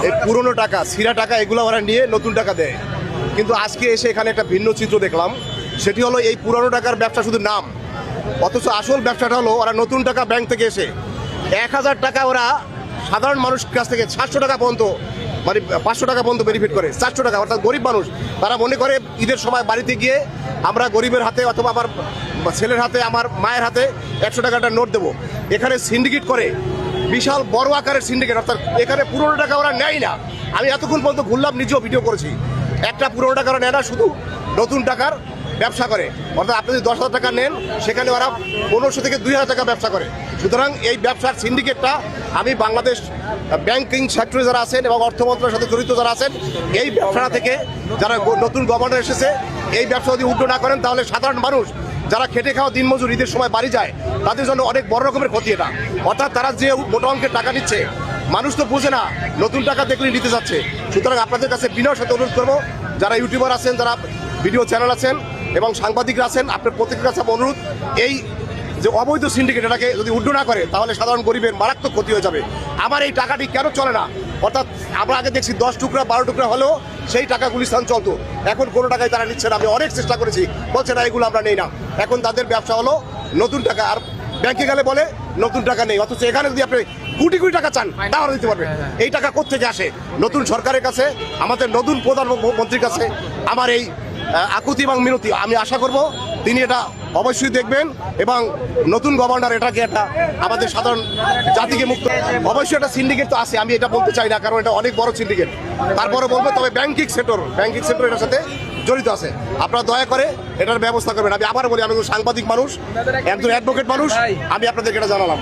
এই পুরনো টাকা ছিঁড়া টাকা এগুলো ওরা নিয়ে নতুন টাকা দেয়। কিন্তু আজকে এসে এখানে একটা ভিন্ন চিত্র দেখলাম, সেটি হলো এই পুরনো টাকার ব্যবসা শুধু নাম, অথচ আসল ব্যবসাটা হলো ওরা নতুন টাকা ব্যাংক থেকে এসে 1000 টাকা ওরা সাধারণ মানুষের কাছ থেকে 700 টাকা পর্যন্ত, মানে 500 টাকা পর্যন্ত বেনিফিট করে। 400 টাকা, অর্থাৎ গরিব মানুষ তারা মনে করে ঈদের সময় বাড়িতে গিয়ে আমরা গরিবের হাতে অথবা আমার ছেলের হাতে, আমার মায়ের হাতে 100 টাকাটা নোট দেবো। এখানে সিন্ডিকেট করে, বিশাল বড় আকারের সিন্ডিকেট, অর্থাৎ এখানে পুরনো টাকা ওরা নেয় না। আমি এতক্ষণ পর্যন্ত ঘুরলাম, নিজেও ভিডিও করেছি, একটা পুরনো টাকা ওরা নেয় না, শুধু নতুন টাকার ব্যবসা করে। অর্থাৎ আপনি যদি 10,000 টাকা নেন, সেখানে ওরা 1500 থেকে 2000 টাকা ব্যবসা করে। সুতরাং এই ব্যবসার সিন্ডিকেটটা আমি বাংলাদেশ ব্যাংকিং সেক্টরে যারা আছেন এবং অর্থ মন্ত্রণালয়ের সাথে জড়িত যারা আছেন, এই ব্যবসা থেকে যারা নতুন গভর্নর এসেছে, এই ব্যবসা যদি উল্টো না করেন, তাহলে সাধারণ মানুষ যারা খেটে খাওয়া দিনমজুর ঈদের সময় বাড়ি যায়, তাদের জন্য অনেক বড় রকমের ক্ষতি এটা। অর্থাৎ তারা যে মোটা অঙ্কের টাকা নিচ্ছে, মানুষ তো বোঝে না, নতুন টাকা দেখলে নিতে যাচ্ছে। সুতরাং আপনাদের কাছে বিনয়ের সাথে অনুরোধ করবো, যারা ইউটিউবার আছেন, যারা ভিডিও চ্যানেল আছেন এবং সাংবাদিকরা আছেন, আপনার প্রত্যেকের কাছে অনুরোধ, এই যে অবৈধ সিন্ডিকেট এটাকে যদি উড্ড না করে, তাহলে সাধারণ গরিবের মারাত্মক ক্ষতি হয়ে যাবে। আমার এই টাকাটি কেন চলে না? অর্থাৎ আমরা আগে দেখছি 10 টুকরা 12 টুকরা হলেও সেই টাকা গুলিস্তান চলতো, এখন কোনো টাকায় তারা নিচ্ছে না। আমি অনেক চেষ্টা করেছি, বলছে না এগুলো আমরা নেই না। এখন তাদের ব্যবসা হলো নতুন টাকা, আর ব্যাংকে গেলে বলে নতুন টাকা নেই, অথচ এখানে যদি আপনি কোটি কোটি টাকা চান তাহলে দিতে পারবেন। এই টাকা কোত্থেকে আসে? নতুন সরকারের কাছে, আমাদের নতুন প্রধানমন্ত্রীর কাছে আমার এই আকুতি এবং মিনতি। আমি আশা করব তিনি এটা অবশ্যই দেখবেন এবং নতুন গভর্নর এটাকে একটা আমাদের সাধারণ জাতিকে মুক্ত, অবশ্যই একটা সিন্ডিকেট তো আছে, আমি এটা বলতে চাই না, কারণ এটা অনেক বড় সিন্ডিকেট। তারপরে বলবো, তবে ব্যাংকিং সেক্টর এটার সাথে জড়িত আছে। আপনারা দয়া করে এটার ব্যবস্থা করবেন। আমি আবার বলি, আমি সাংবাদিক মানুষ, একজন অ্যাডভোকেট মানুষ, আমি আপনাদেরকে এটা জানালাম।